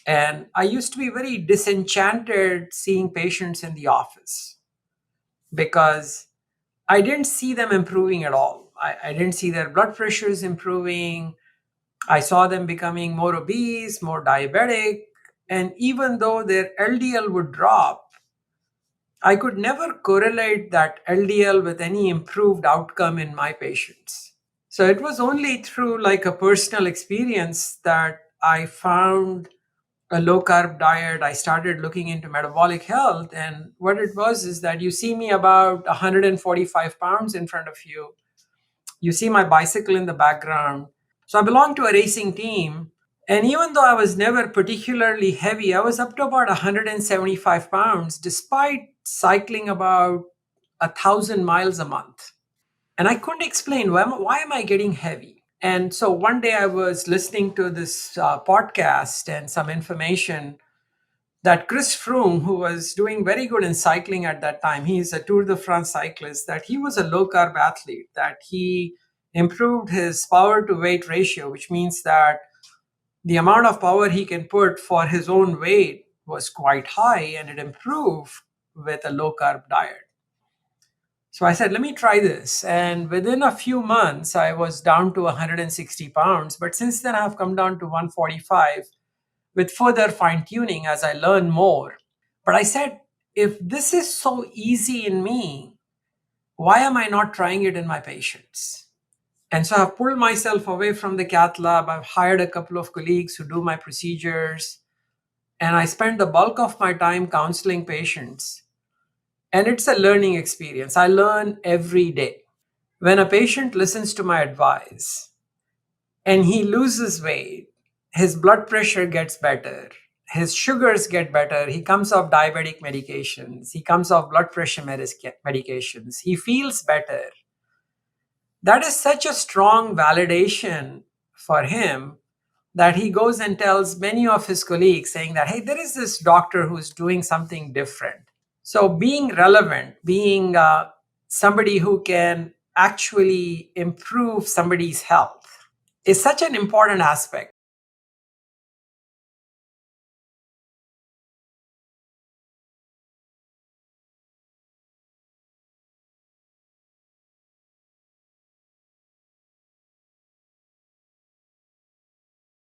And I used to be very disenchanted seeing patients in the office because I didn't see them improving at all. I didn't see their blood pressures improving. I saw them becoming more obese, more diabetic. And even though their LDL would drop, I could never correlate that LDL with any improved outcome in my patients. So it was only through like a personal experience that I found a low carb diet. I started looking into metabolic health. And what it was is that you see me about 145 pounds in front of you. You see my bicycle in the background. So I belong to a racing team. And even though I was never particularly heavy, I was up to about 175 pounds despite cycling about 1,000 miles a month. And I couldn't explain why am I getting heavy? And so one day I was listening to this podcast and some information that Chris Froome, who was doing very good in cycling at that time, he's a Tour de France cyclist, that he was a low carb athlete, that he improved his power to weight ratio, which means that the amount of power he can put for his own weight was quite high and it improved with a low carb diet. So I said, let me try this. And within a few months, I was down to 160 pounds. But since then, I've come down to 145 with further fine tuning as I learn more. But I said, if this is so easy in me, why am I not trying it in my patients? And so I've pulled myself away from the cath lab. I've hired a couple of colleagues who do my procedures. And I spend the bulk of my time counseling patients. And it's a learning experience. I learn every day. When a patient listens to my advice and he loses weight, his blood pressure gets better, his sugars get better, he comes off diabetic medications, he comes off blood pressure medications, he feels better. That is such a strong validation for him that he goes and tells many of his colleagues saying that, hey, there is this doctor who's doing something different. So being relevant, being somebody who can actually improve somebody's health is such an important aspect.